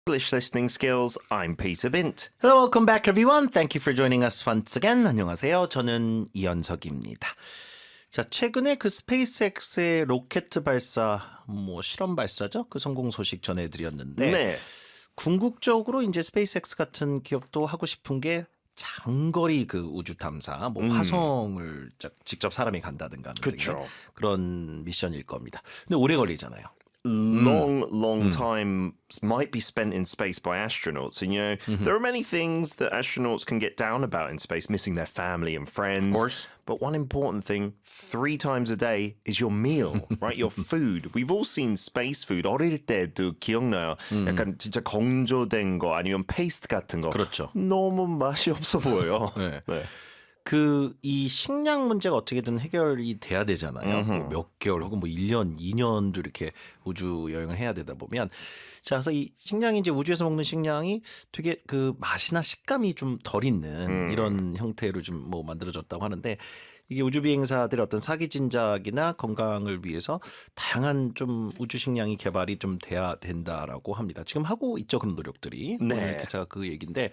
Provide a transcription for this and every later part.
English listening skills. I'm Peter Bint. Hello, welcome back everyone. Thank you for joining us once again. 안녕하세요. 저는 이현석입니다. 자, 최근에 그 스페이스X의 로켓 발사, 실험 발사죠? 그 성공 소식 전해드렸는데 네. 궁극적으로 이제 스페이스X 같은 기업도 하고 싶은 게 장거리 그 우주 탐사, 화성을 직접 사람이 간다든가 하는 그쵸. 그런 미션일 겁니다. 근데 오래 걸리잖아요. Long time might be spent in space by astronauts. And, there are many things that astronauts can get down about in space, missing their family and friends. Of course. But one important thing, 3 times a day is your meal, right? Your food. We've all seen space food. 어릴 때도 기억나요. 약간 진짜 건조된 거 아니면 페이스트 같은 거. 그렇죠. 너무 맛이 없어 보여요. 네. 네. 이 식량 문제가 어떻게든 해결이 돼야 되잖아요. 몇 개월 혹은 1년, 2년도 이렇게 우주 여행을 해야 되다 보면. 자, 그래서 이 식량이 이제 우주에서 먹는 식량이 되게 그 맛이나 식감이 좀 덜 있는 이런 형태로 좀 만들어졌다고 하는데 이게 우주 비행사들의 어떤 사기 진작이나 건강을 위해서 다양한 좀 우주 식량이 개발이 좀 돼야 된다라고 합니다. 지금 하고 있죠, 그런 노력들이. 네. 오늘 기사가 그 얘기인데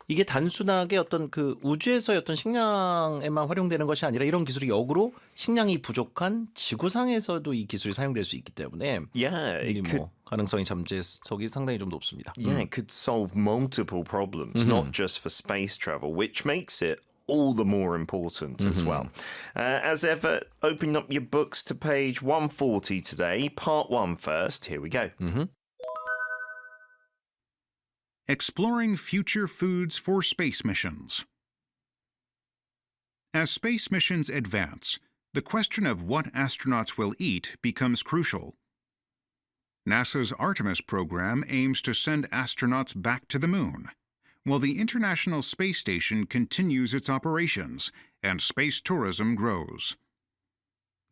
이게 단순하게 어떤 그 우주에서의 어떤 식량에만 활용되는 것이 아니라 이런 기술이 역으로 식량이 부족한 지구상에서도 이 기술이 사용될 수 있기 때문에 Yeah, 이 it could 가능성이 잠재성이 상당히 좀 높습니다. Yeah, it could solve multiple problems, not just for space travel, which makes it all the more important as well. As ever, opening up your books to page 140 today, part 1 first. Here we go. Exploring future foods for space missions. As space missions advance, the question of what astronauts will eat becomes crucial. NASA's Artemis program aims to send astronauts back to the moon, while the International Space Station continues its operations and space tourism grows.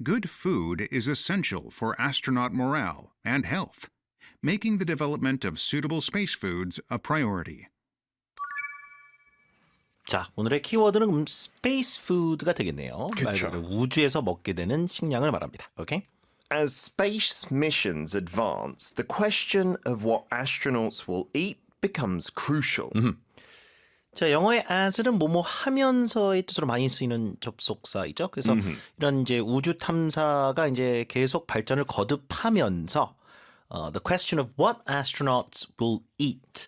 Good food is essential for astronaut morale and health, making the development of suitable space foods a priority. 자, 오늘의 키워드는 스페이스 푸드가 되겠네요. 말 그대로 우주에서 먹게 되는 식량을 말합니다. 오케이? As space missions advance, the question of what astronauts will eat becomes crucial. 자, 영어의 as는 뭐뭐 하면서의 뜻으로 많이 쓰이는 접속사이죠. 그래서 이런 이제 우주 탐사가 이제 계속 발전을 거듭하면서 the question of what astronauts will eat.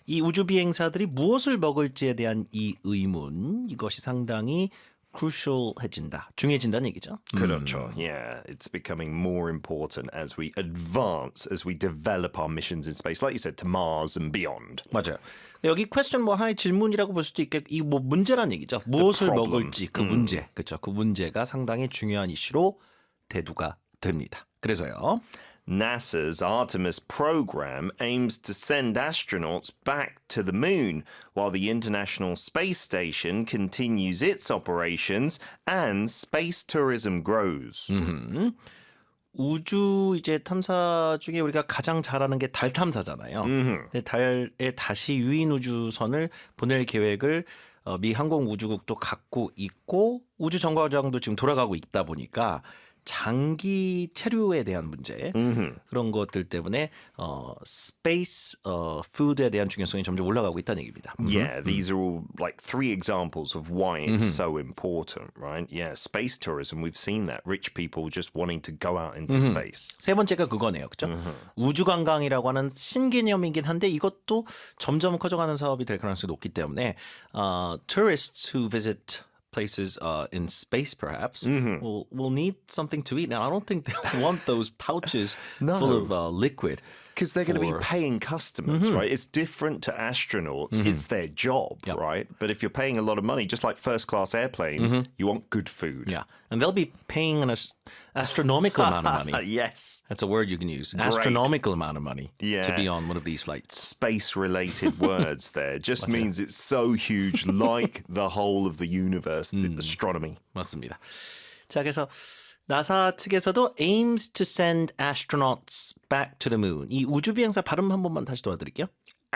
이 우주 비행사들이 무엇을 먹을지에 대한 이 의문, 이것이 상당히 crucial해진다, 중요해진다는 얘기죠. 그렇죠. Yeah, it's becoming more important as we advance, as we develop our missions in space, like you said, to Mars and beyond. 맞아요. 여기 question 하나의 질문이라고 볼 수도 있겠고 이 문제란 얘기죠. 무엇을 먹을지 그 문제, 그렇죠. 그 문제가 상당히 중요한 이슈로 대두가 됩니다. 그래서요. NASA's Artemis program aims to send astronauts back to the moon, while the International Space Station continues its operations and space tourism grows. 우주 이제 탐사 중에 우리가 가장 잘하는 게 달 탐사잖아요. 근데 달에 다시 유인 우주선을 보낼 계획을 미 항공우주국도 갖고 있고 우주 정거장도 지금 돌아가고 있다 보니까 장기 체류에 대한 문제 그런 것들 때문에 스페이스 푸드에 대한 중요성이 점점 올라가고 있다는 얘기입니다. Yeah, these are all like 3 examples of why it's so important, right? Yeah, space tourism, we've seen that. Rich people just wanting to go out into space. 세 번째가 그거네요. 그렇죠? 우주 관광이라고 하는 신개념이긴 한데 이것도 점점 커져가는 사업이 될 가능성이 높기 때문에 tourists who visit places in space perhaps will need something to eat. Now I don't think they want those pouches full of liquid. Because they're going to be paying customers, right? It's different to astronauts. It's their job, right? But if you're paying a lot of money, just like first-class airplanes, you want good food. Yeah, and they'll be paying an astronomical amount of money. Yes. That's a word you can use. Astronomical amount of money to be on one of these flights. Space-related words there just means it's so huge, like the whole of the universe, the astronomy. 맞습니다. 자, 그래서 나사 측에서도 aims to send astronauts back to the moon. 이 우주 비행사 발음 한 번만 다시 도와드릴게요.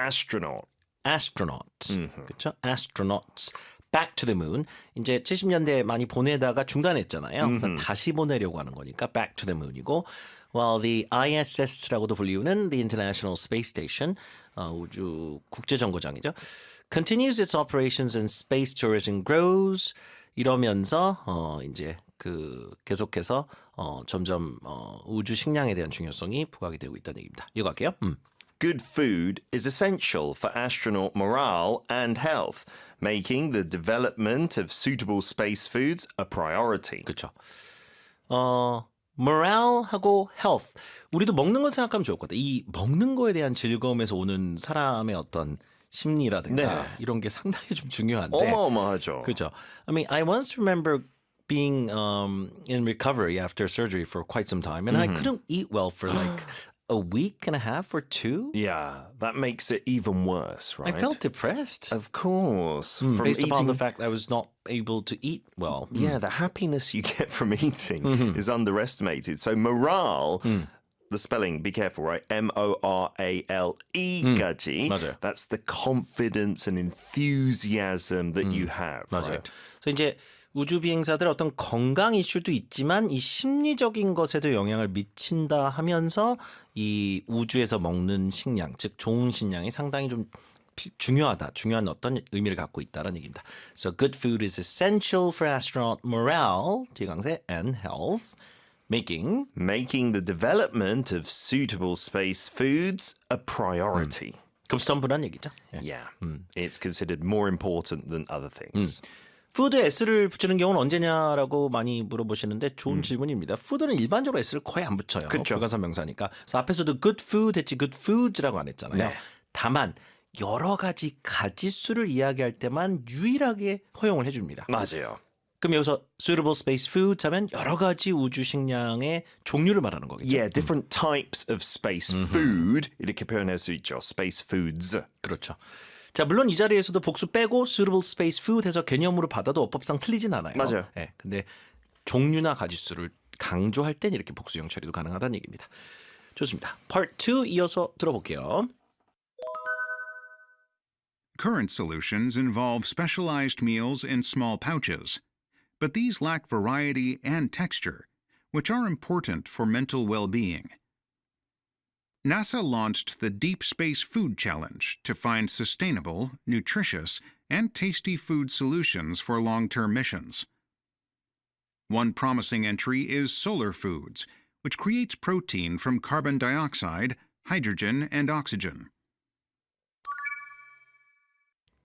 Astronaut. Astronaut. 그렇죠? Astronauts back to the moon. 이제 70년대에 많이 보내다가 중단했잖아요. 그래서 다시 보내려고 하는 거니까 back to the moon이고 while the ISS라고도 불리우는 the International Space Station 우주 국제정거장이죠. Continues its operations and space tourism grows. 이러면서 이제 그 계속해서 점점 우주 식량에 대한 중요성이 부각이 되고 있다는 얘기입니다. 이거 할게요. Good food is essential for astronaut morale and health, making the development of suitable space foods a priority. 그렇죠. morale하고 health. 우리도 먹는 걸 생각하면 좋을 것 같아요. 이 먹는 거에 대한 즐거움에서 오는 사람의 어떤 심리라든가 네. 이런 게 상당히 좀 중요한데. 어마어마하죠. 그렇죠. I mean, I once remember being in recovery after surgery for quite some time, and I couldn't eat well for like a week and a half or two. Yeah, that makes it even worse, I right? felt depressed Of course. From based upon the eating. fact I was not able to eat well. Yeah, the happiness you get from eating is underestimated. So morale, the spelling, be careful, right? M-O-R-A-L-E 까지. 맞아요. That's the confidence and enthusiasm that you have, 맞아요. right? 그래서 이제 우주 비행사들 어떤 건강 이슈도 있지만 이 심리적인 것에도 영향을 미친다 하면서 이 우주에서 먹는 식량, 즉 좋은 식량이 상당히 좀 중요한 어떤 의미를 갖고 있다는 얘기입니다. So good food is essential for astronaut morale, 뒤강세 and health, making Making the development of suitable space foods a priority. 급선무란 얘기죠. 예. Yeah, it's considered more important than other things. 푸드에 S를 붙이는 경우는 언제냐라고 많이 물어보시는데 좋은 질문입니다. 푸드는 일반적으로 S를 거의 안 붙여요. 그쵸. 불가산명사니까. 그래서 앞에서도 good food 했지 good foods라고 안 했잖아요. 네. 다만 여러 가지 가지수를 이야기할 때만 유일하게 허용을 해줍니다. 맞아요. 그럼 여기서 suitable space foods 하면 여러 가지 우주 식량의 종류를 말하는 거겠죠. Yeah, different types of space food 이렇게 표현할 수 있죠. Space foods. 그렇죠. 자, 물론 이 자리에서도 복수 빼고 suitable space food 해서 개념으로 받아도 어법상 틀리진 않아요. 맞아요. 네, 근데 종류나 가지수를 강조할 땐 이렇게 복수형 처리도 가능하다는 얘기입니다. 좋습니다. Part 2 이어서 들어볼게요. Current solutions involve specialized meals in small pouches, but these lack variety and texture, which are important for mental well-being. NASA launched the Deep Space Food Challenge to find sustainable, nutritious, and tasty food solutions for long-term missions. One promising entry is solar foods, which creates protein from carbon dioxide, hydrogen, and oxygen.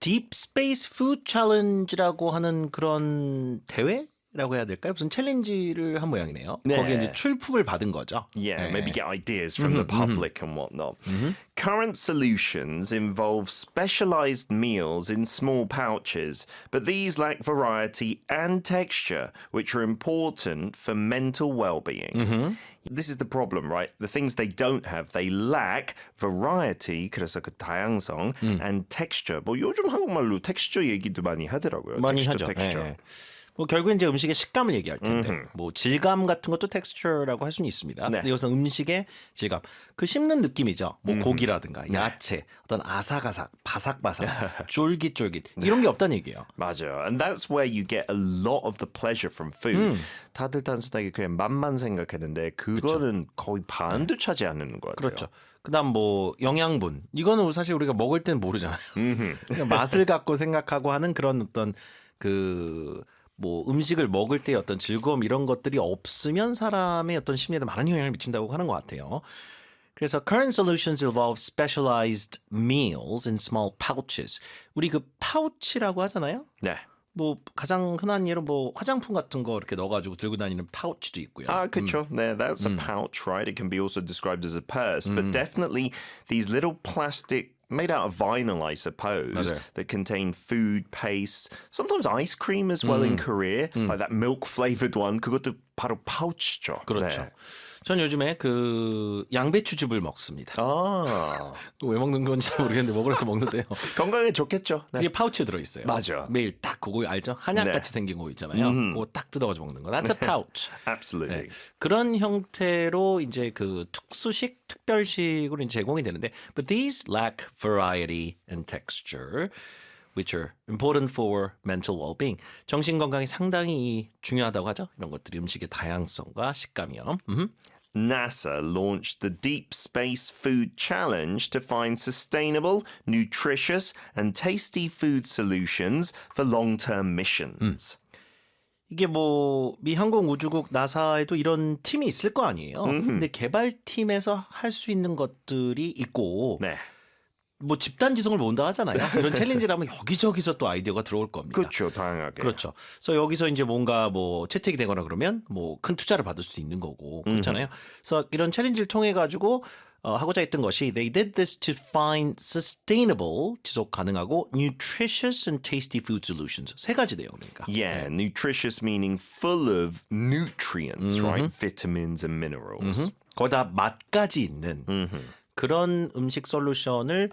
Deep Space Food Challenge라고 하는 그런 대회라고 해야 될까요? 무슨 챌린지를 한 모양이네요. 네. 거기에 이제 출품을 받은 거죠. Yeah, 네. maybe get ideas from the public and whatnot. Current solutions involve specialized meals in small pouches, but these lack variety and texture, which are important for mental well-being. This is the problem, right? The things they don't have, they lack variety, 그래서 그 다양성, and texture. 뭐 요즘 한국말로 texture 얘기도 많이 하더라고요. 많이 texture, 하죠. texture. 예, 예. 뭐 결국엔 이제 음식의 식감을 얘기할 텐데 뭐 질감 같은 것도 텍스처라고 할 수는 있습니다. 네. 근데 여기서 음식의 질감, 그 씹는 느낌이죠. 뭐 고기라든가 야채, 어떤 아삭아삭, 바삭바삭, 쫄깃쫄깃 이런 게 없다는 얘기예요. 맞아요. And that's where you get a lot of the pleasure from food. 다들 단순하게 그냥 맛만 생각했는데 그거는 거의 반도 차지 않는 것 같아요. 그렇죠. 그다음 뭐 영양분 이거는 사실 우리가 먹을 때는 모르잖아요. 그냥 맛을 갖고 생각하고 하는 그런 어떤 그 뭐 음식을 먹을 때 어떤 즐거움 이런 것들이 없으면 사람의 어떤 심리에도 많은 영향을 미친다고 하는 것 같아요. 그래서 current solutions involve specialized meals in small pouches. 우리 그 파우치라고 하잖아요. 네. 뭐 가장 흔한 예로 뭐 화장품 같은 거 이렇게 넣어가지고 들고 다니는 파우치도 있고요. 그쵸. There, that's a pouch, right? It can be also described as a purse, but definitely these little plastic, made out of vinyl, I suppose, 맞아요. that contain food, paste, sometimes ice cream as well in Korea, like that milk flavored one. 그것도 바로 파우치죠. 그렇죠. 네. 전 요즘에 그 양배추즙을 먹습니다. 아, 왜 먹는 건지 모르겠는데 먹으러서 먹는데요. 건강에 좋겠죠. 네. 그게 파우치에 들어있어요. 맞아. 매일 딱 그거 알죠? 한약같이 네. 생긴 거 있잖아요. 그거 딱 뜯어가지고 먹는 거. That's a pouch. Absolutely. 네. 그런 형태로 이제 그 특수식, 특별식으로 이제 제공이 되는데, but these lack variety and texture, which are important for mental well-being. 정신 건강이 상당히 중요하다고 하죠. 이런 것들이 음식의 다양성과 식감이요. NASA launched the Deep Space Food Challenge to find sustainable, nutritious, and tasty food solutions for long-term missions. 이게 뭐 미 항공우주국 나사에도 이런 팀이 있을 거 아니에요. 근데 개발팀에서 할 수 있는 것들이 있고 네. 뭐 집단 지성을 모은다 하잖아요. 이런 챌린지라면 여기저기서 또 아이디어가 들어올 겁니다. 그렇죠, 다양하게. 그렇죠. 그래서 여기서 이제 뭔가 뭐 채택이 되거나 그러면 뭐 큰 투자를 받을 수도 있는 거고 그렇잖아요. 그래서 이런 챌린지를 통해 가지고 하고자 했던 것이 They did this to find sustainable, 지속 가능하고 nutritious and tasty food solutions. 세 가지네요, 그러니까. Yeah, nutritious meaning full of nutrients, right? Vitamins and minerals. 거기다 맛까지 있는 그런 음식 솔루션을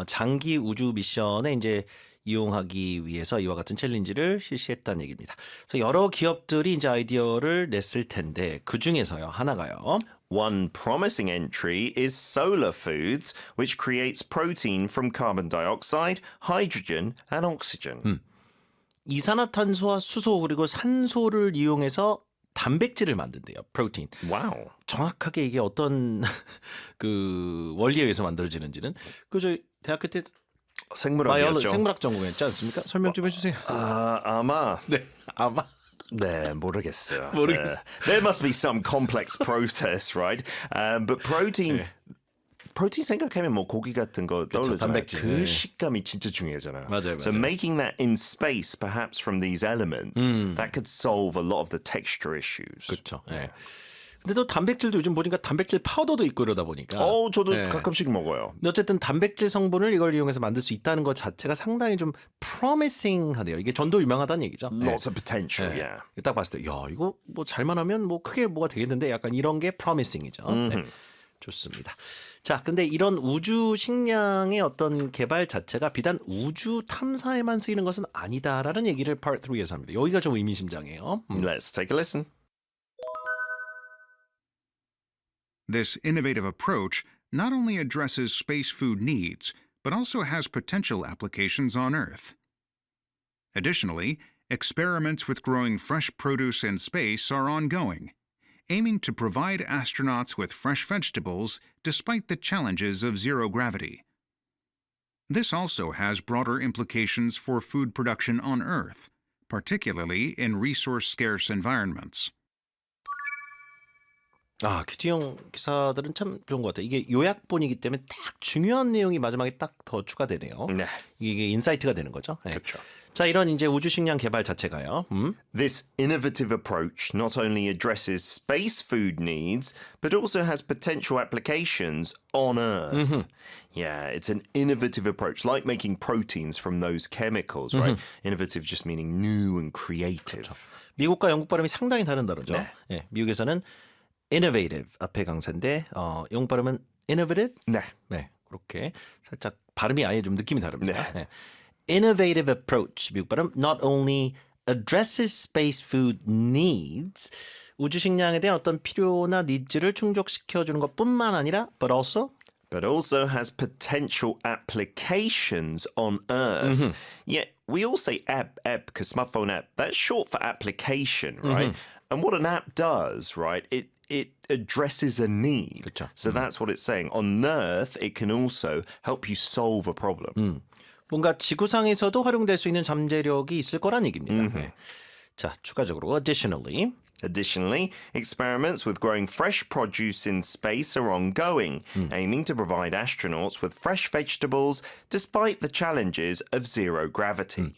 장기 우주 미션에 이제 이용하기 위해서 이와 같은 챌린지를 실시했다는 얘기입니다. 그래서 여러 기업들이 이제 아이디어를 냈을 텐데 그 중에서요 하나가요. One promising entry is solar foods, which creates protein from carbon dioxide, hydrogen, and oxygen. 이산화탄소와 수소 그리고 산소를 이용해서 단백질을 만든대요. 프로틴. Wow. 정확하게 이게 어떤 그 원리에 의해서 만들어지는지는 그저 대학교 때 생물학이었죠. 생물학 전공했지 않습니까? 설명 좀 해주세요. 아마. 네, 아마. 네, 모르겠어요. 모르겠어요. There must be some complex process, right? But protein. 프로틴 생각하면 뭐 고기 같은 거 떠오르잖아요. 단백질. 그 네. 식감이 진짜 중요하잖아요. 맞아요, So 맞아요. making that in space, perhaps from these elements, that could solve a lot of the texture issues. 그렇죠. 예. 근데 또 단백질도 요즘 보니까 단백질 파우더도 있고 이러다 보니까. 저도 네. 가끔씩 먹어요. 근데 어쨌든 단백질 성분을 이걸 이용해서 만들 수 있다는 것 자체가 상당히 좀 promising하대요. 이게 전도 유명하다는 얘기죠. Lots of potential, 네. yeah. 딱 봤을 때, 야 이거 뭐 잘만 하면 뭐 크게 뭐가 되겠는데 약간 이런 게 promising이죠. 네. 좋습니다. 자, 근데 이런 우주 식량의 어떤 개발 자체가 비단 우주 탐사에만 쓰이는 것은 아니다라는 얘기를 Part 3에서 합니다. 여기가 좀 의미심장해요. Let's take a listen. This innovative approach not only addresses space food needs, but also has potential applications on Earth. Additionally, experiments with growing fresh produce in space are ongoing, aiming to provide astronauts with fresh vegetables despite the challenges of zero gravity. This also has broader implications for food production on Earth, particularly in resource-scarce environments. 아, 큐티형 기사들은 참 좋은 것 같아요. 이게 요약본이기 때문에 딱 중요한 내용이 마지막에 딱 더 추가되네요. 네. 이게 인사이트가 되는 거죠. 네. 그렇죠. 자, 이런 이제 우주 식량 개발 자체가요. This innovative approach not only addresses space food needs, but also has potential applications on Earth. Yeah, it's an innovative approach, like making proteins from those chemicals, right? Innovative just meaning new and creative. 미국과 영국 발음이 상당히 다른 단어죠. 네. 네, 미국에서는 innovative 앞에 강세인데 영국 발음은 innovative. 네. 네, 그렇게 살짝 발음이 아예 좀 느낌이 다릅니다. 네. 네. Innovative approach 미국 발음 not only addresses space food needs 우주 식량에 대한 어떤 필요나 니즈를 충족시켜 주는 것뿐만 아니라 but also has potential applications on Earth. Yeah, we all say app because smartphone app, that's short for application, right? And what an app does, right? It addresses a need. 그렇죠. So that's what it's saying. On Earth, it can also help you solve a problem. 뭔가 지구상에서도 활용될 수 있는 잠재력이 있을 거란 얘기입니다. 네. 자, 추가적으로 additionally Additionally, experiments with growing fresh produce in space are ongoing, aiming to provide astronauts with fresh vegetables despite the challenges of zero gravity.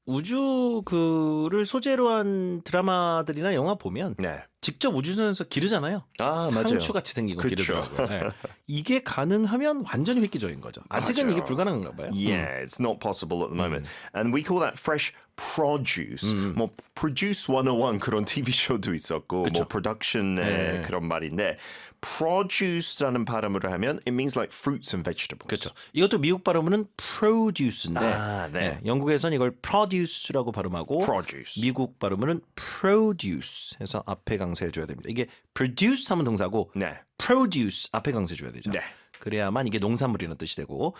우주를 소재로 한 드라마들이나 영화 보면 네. 직접 우주선에서 기르잖아요. 아, 맞아요. 상추같이 생긴 거 그쵸. 기르더라고요. 네. 이게 가능하면 완전히 획기적인 거죠. 아직은 맞아요. 이게 불가능한가 봐요. Yeah, it's not possible at the moment. And we call that fresh produce. 뭐 produce 101 그런 TV 쇼도 있었고 뭐 production의 그런 말인데 produce라는 발음으로 하면 it means like fruits and vegetables. 그렇죠. 이것도 미국 발음은 produce인데 아, 네. 네, 영국에서는 이걸 produce라고 발음하고 Produce. 미국 발음은 produce 해서 앞에 강세를 줘야 됩니다. 이게 produce 하면 동사고 네. produce 앞에 강세 줘야 되죠. 네. 그래야만 이게 농산물이라는 뜻이 되고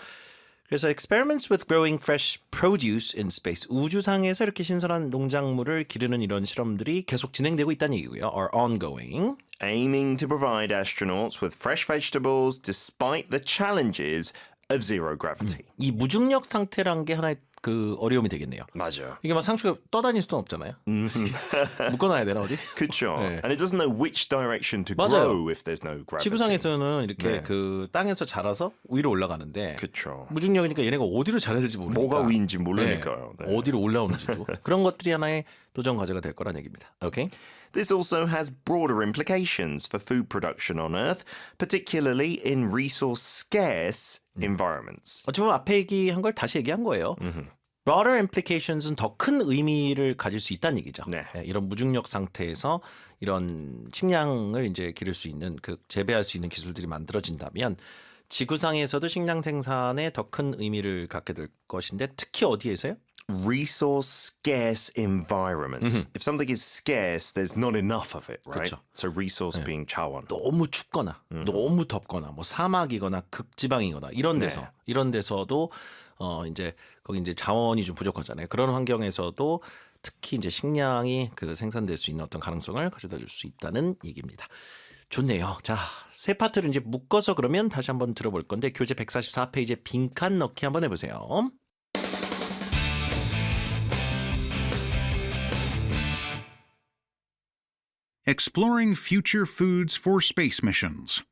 그래서 experiments with growing fresh produce in space. 우주상에서 이렇게 신선한 농작물을 기르는 이런 실험들이 계속 진행되고 있다는 얘기고요. are ongoing. Aiming to provide astronauts with fresh vegetables despite the challenges of zero gravity. 이 무중력 상태란 게 하나의 그 어려움이 되겠네요. 맞아요. 이게 막 상추가 떠다닐 수는 없잖아요. 묶어놔야 되나 어디? 그쵸. 네. And it doesn't know which direction to 맞아요. grow if there's no gravity. 지구상에서는 이렇게 네. 그 땅에서 자라서 위로 올라가는데 그쵸. 무중력이니까 얘네가 어디로 자라야 될지 모르니까 뭐가 위인지 모르니까요. 네. 네. 어디로 올라오는지도 그런 것들이 하나의 도전 과제가 될 거란 얘기입니다. 오케이? This also has broader implications for food production on Earth, particularly in resource-scarce environments. 어찌 보면 앞에 얘기한 걸 다시 얘기한 거예요. broader implications은 더 큰 의미를 가질 수 있다는 얘기죠. 네. 이런 무중력 상태에서 이런 식량을 이제 기를 수 있는 그 재배할 수 있는 기술들이 만들어진다면 지구상에서도 식량 생산에 더 큰 의미를 갖게 될 것인데 특히 어디에서요? Resource-scarce environments. If something is scarce, there's not enough of it, right? 그쵸. So resource being 차원. 너무 춥거나 너무 덥거나 뭐 사막이거나 극지방이거나 이런 데서 네. 이런 데서도 이제 거기 이제 자원이 좀 부족하잖아요. 그런 환경에서도 특히 이제 식량이 그 생산될 수 있는 어떤 가능성을 가져다 줄 수 있다는 얘기입니다. 좋네요. 자, 세 파트를 이제 묶어서 그러면 다시 한번 들어볼 건데 교재 144페이지에 빈칸 넣기 한번 해보세요. Exploring future foods for space missions.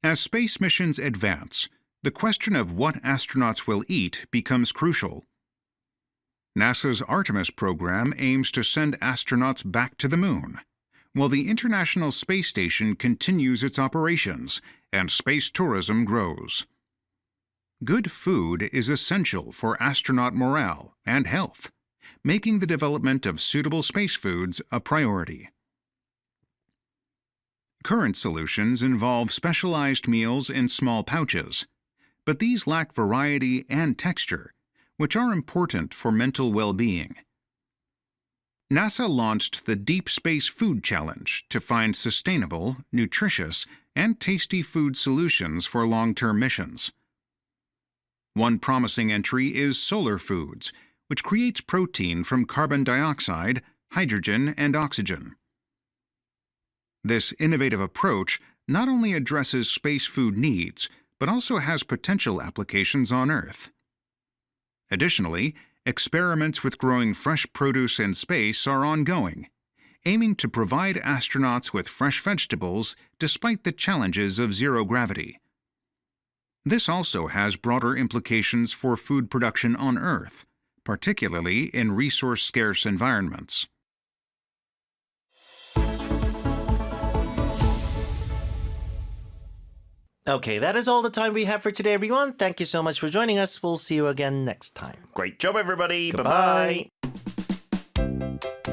As space missions advance, the question of what astronauts will eat becomes crucial. NASA's Artemis program aims to send astronauts back to the moon, while the International Space Station continues its operations and space tourism grows. Good food is essential for astronaut morale and health, making the development of suitable space foods a priority. Current solutions involve specialized meals in small pouches, but these lack variety and texture, which are important for mental well-being. NASA launched the Deep Space Food Challenge to find sustainable, nutritious, and tasty food solutions for long-term missions. One promising entry is Solar Foods, which creates protein from carbon dioxide, hydrogen, and oxygen. This innovative approach not only addresses space food needs, but also has potential applications on Earth. Additionally, experiments with growing fresh produce in space are ongoing, aiming to provide astronauts with fresh vegetables despite the challenges of zero gravity. This also has broader implications for food production on Earth, particularly in resource-scarce environments. Okay, that is all the time we have for today, everyone. Thank you so much for joining us. We'll see you again next time. Great job, everybody. Goodbye. Bye-bye.